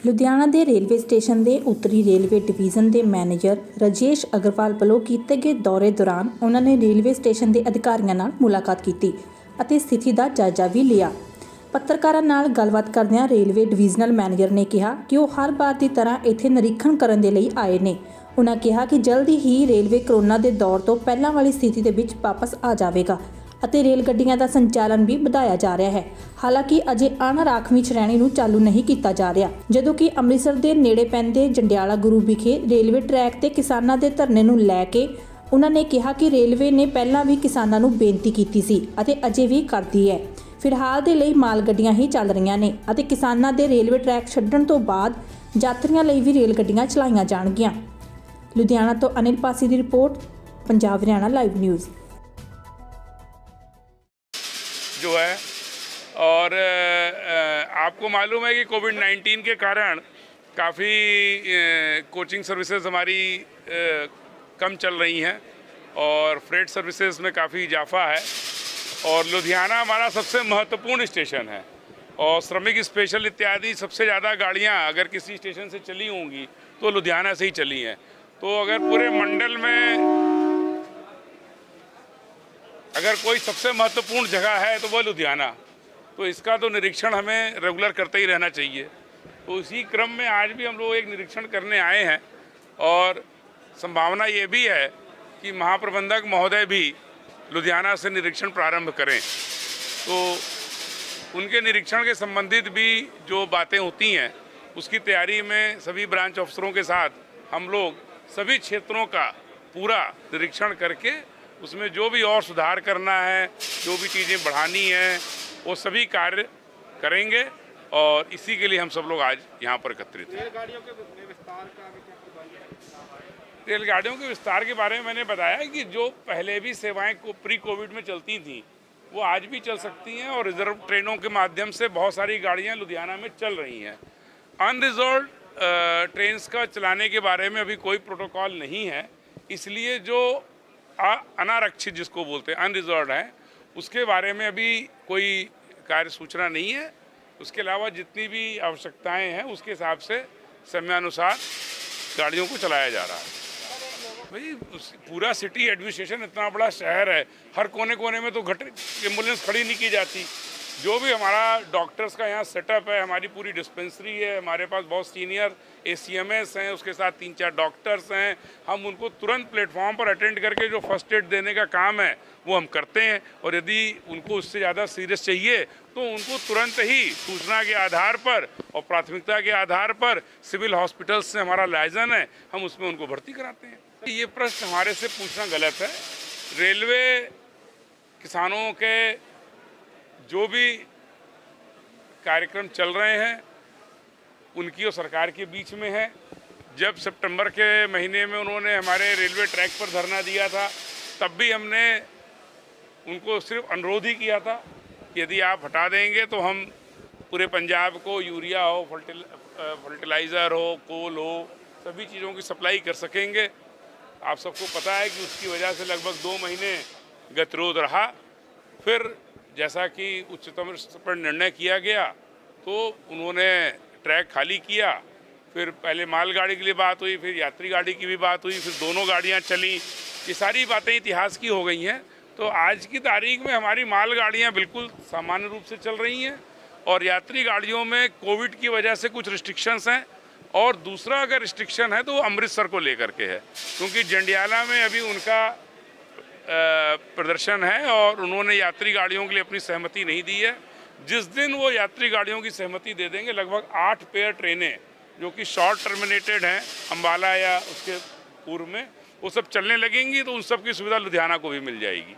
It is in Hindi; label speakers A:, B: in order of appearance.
A: ਲੁਧਿਆਣਾ ਦੇ ਰੇਲਵੇ ਸਟੇਸ਼ਨ ਦੇ ਉੱਤਰੀ ਰੇਲਵੇ ਡਿਵੀਜ਼ਨ ਦੇ ਮੈਨੇਜਰ ਰਾਜੇਸ਼ ਅਗਰਵਾਲ ਵੱਲੋਂ ਕੀਤੇ ਗਏ ਦੌਰੇ ਦੌਰਾਨ ਉਹਨਾਂ ਨੇ ਰੇਲਵੇ ਸਟੇਸ਼ਨ ਦੇ ਅਧਿਕਾਰੀਆਂ ਨਾਲ ਮੁਲਾਕਾਤ ਕੀਤੀ ਅਤੇ ਸਥਿਤੀ ਦਾ ਜਾਇਜ਼ਾ ਵੀ ਲਿਆ। ਪੱਤਰਕਾਰਾਂ ਨਾਲ ਗੱਲਬਾਤ ਕਰਦਿਆਂ ਰੇਲਵੇ ਡਿਵੀਜ਼ਨਲ ਮੈਨੇਜਰ ਨੇ ਕਿਹਾ ਕਿ ਉਹ ਹਰ ਵਾਰ ਦੀ ਤਰ੍ਹਾਂ ਇੱਥੇ ਨਿਰੀਖਣ ਕਰਨ ਦੇ ਲਈ ਆਏ ਨੇ। ਉਹਨਾਂ ਕਿਹਾ ਕਿ ਜਲਦੀ ਹੀ ਰੇਲਵੇ ਕਰੋਨਾ ਦੇ ਦੌਰ ਤੋਂ ਪਹਿਲਾਂ ਵਾਲੀ ਸਥਿਤੀ ਦੇ ਵਿੱਚ ਵਾਪਸ ਆ ਜਾਵੇਗਾ ਅਤੇ ਰੇਲ ਗੱਡੀਆਂ ਦਾ ਸੰਚਾਲਨ ਵੀ ਵਧਾਇਆ ਜਾ ਰਿਹਾ ਹੈ। ਹਾਲਾਂਕਿ ਅਜੇ ਅਣਰਾਖਵੀਂ ਸ਼੍ਰੇਣੀ ਨੂੰ ਚਾਲੂ ਨਹੀਂ ਕੀਤਾ ਜਾ ਰਿਹਾ, ਜਦੋਂ ਕਿ ਅੰਮ੍ਰਿਤਸਰ ਦੇ ਨੇੜੇ ਪੈਂਦੇ ਜੰਡਿਆਲਾ ਗੁਰੂ ਵਿਖੇ ਰੇਲਵੇ ਟਰੈਕ ਤੇ ਕਿਸਾਨਾਂ ਦੇ ਧਰਨੇ ਨੂੰ ਲੈ ਕੇ ਉਹਨਾਂ ਨੇ ਕਿਹਾ ਕਿ ਰੇਲਵੇ ਨੇ ਪਹਿਲਾਂ ਵੀ ਕਿਸਾਨਾਂ ਨੂੰ ਬੇਨਤੀ ਕੀਤੀ ਸੀ ਅਤੇ ਅਜੇ ਵੀ ਕਰਦੀ ਹੈ। ਫਿਲਹਾਲ ਦੇ ਲਈ ਮਾਲ ਗੱਡੀਆਂ ਹੀ ਚੱਲ ਰਹੀਆਂ ਨੇ ਅਤੇ ਕਿਸਾਨਾਂ ਦੇ ਰੇਲਵੇ ਟਰੈਕ ਛੱਡਣ ਤੋਂ ਬਾਅਦ ਯਾਤਰੀਆਂ ਲਈ ਵੀ ਰੇਲ ਗੱਡੀਆਂ ਚਲਾਈਆਂ ਜਾਣਗੀਆਂ। ਲੁਧਿਆਣਾ ਤੋਂ ਅਨਿਲ ਪਾਸੀ ਦੀ report, Punjab Haryana live news.
B: जो है और आपको मालूम है कि कोविड-19 के कारण काफ़ी कोचिंग सर्विसेज हमारी कम चल रही हैं और फ्रेट सर्विसेज में काफ़ी इजाफा है और लुधियाना हमारा सबसे महत्वपूर्ण स्टेशन है और श्रमिक स्पेशल इत्यादि सबसे ज़्यादा गाड़ियाँ अगर किसी स्टेशन से चली होंगी तो लुधियाना से ही चली हैं। तो अगर पूरे मंडल में अगर कोई सबसे महत्वपूर्ण जगह है तो वह लुधियाना, तो इसका तो निरीक्षण हमें रेगुलर करते ही रहना चाहिए। तो इसी क्रम में आज भी हम लोग एक निरीक्षण करने आए हैं और संभावना ये भी है कि महाप्रबंधक महोदय भी लुधियाना से निरीक्षण प्रारंभ करें। तो उनके निरीक्षण के संबंधित भी जो बातें होती हैं उसकी तैयारी में सभी ब्रांच अफसरों के साथ हम लोग सभी क्षेत्रों का पूरा निरीक्षण करके उसमें जो भी और सुधार करना है, जो भी चीज़ें बढ़ानी हैं, वो सभी कार्य करेंगे और इसी के लिए हम सब लोग आज यहाँ पर एकत्रित हैं। रेलगाड़ियों के विस्तार के बारे में मैंने बताया कि जो पहले भी सेवाएं प्री कोविड में चलती थीं वो आज भी चल सकती हैं और रिजर्व ट्रेनों के माध्यम से बहुत सारी गाड़ियाँ लुधियाना में चल रही हैं। अनरिजर्व्ड ट्रेन्स का चलाने के बारे में अभी कोई प्रोटोकॉल नहीं है, इसलिए जो अनारक्षित जिसको बोलते हैं अनरिजर्व्ड है उसके बारे में अभी कोई कार्य सूचना नहीं है। उसके अलावा जितनी भी आवश्यकताएं हैं उसके हिसाब से समयानुसार गाड़ियों को चलाया जा रहा है। भाई पूरा सिटी एडमिनिस्ट्रेशन इतना बड़ा शहर है, हर कोने कोने में तो एम्बुलेंस खड़ी नहीं की जाती। जो भी हमारा डॉक्टर्स का यहाँ सेटअप है, हमारी पूरी डिस्पेंसरी है, हमारे पास बहुत सीनियर ACMS हैं, उसके साथ 3-4 डॉक्टर्स हैं, हम उनको तुरंत प्लेटफॉर्म पर अटेंड करके जो फर्स्ट एड देने का काम है वो हम करते हैं और यदि उनको उससे ज़्यादा सीरियस चाहिए तो उनको तुरंत ही सूचना के आधार पर और प्राथमिकता के आधार पर सिविल हॉस्पिटल्स से हमारा लाइजन है, हम उसमें उनको भर्ती कराते हैं। ये प्रश्न हमारे से पूछना गलत है। रेलवे किसानों के जो भी कार्यक्रम चल रहे हैं उनकी और सरकार के बीच में है। जब सितंबर के महीने में उन्होंने हमारे रेलवे ट्रैक पर धरना दिया था तब भी हमने उनको सिर्फ अनुरोध ही किया था कि यदि आप हटा देंगे तो हम पूरे पंजाब को यूरिया हो, फर्टिलाइज़र हो, कोल हो, सभी चीज़ों की सप्लाई कर सकेंगे। आप सबको पता है कि उसकी वजह से लगभग 2 महीने गतिरोध रहा। फिर जैसा कि उच्चतम स्तर पर निर्णय किया गया तो उन्होंने ट्रैक खाली किया, फिर पहले मालगाड़ी के लिए बात हुई, फिर यात्री गाड़ी की भी बात हुई, फिर दोनों गाड़ियां चली। ये सारी बातें इतिहास की हो गई हैं। तो आज की तारीख में हमारी मालगाड़ियां बिल्कुल सामान्य रूप से चल रही हैं और यात्री गाड़ियों में कोविड की वजह से कुछ रिस्ट्रिक्शंस हैं और दूसरा अगर रिस्ट्रिक्शन है तो वो अमृतसर को लेकर के है, क्योंकि जंडियाला में अभी उनका प्रदर्शन है और उन्होंने यात्री गाड़ियों के लिए अपनी सहमति नहीं दी है। जिस दिन वो यात्री गाड़ियों की सहमति दे देंगे लगभग 8 पेयर ट्रेनें जो कि शॉर्ट टर्मिनेटेड हैं अम्बाला या उसके पूर्व में, वो सब चलने लगेंगी तो उन सब की सुविधा लुधियाना को भी मिल जाएगी।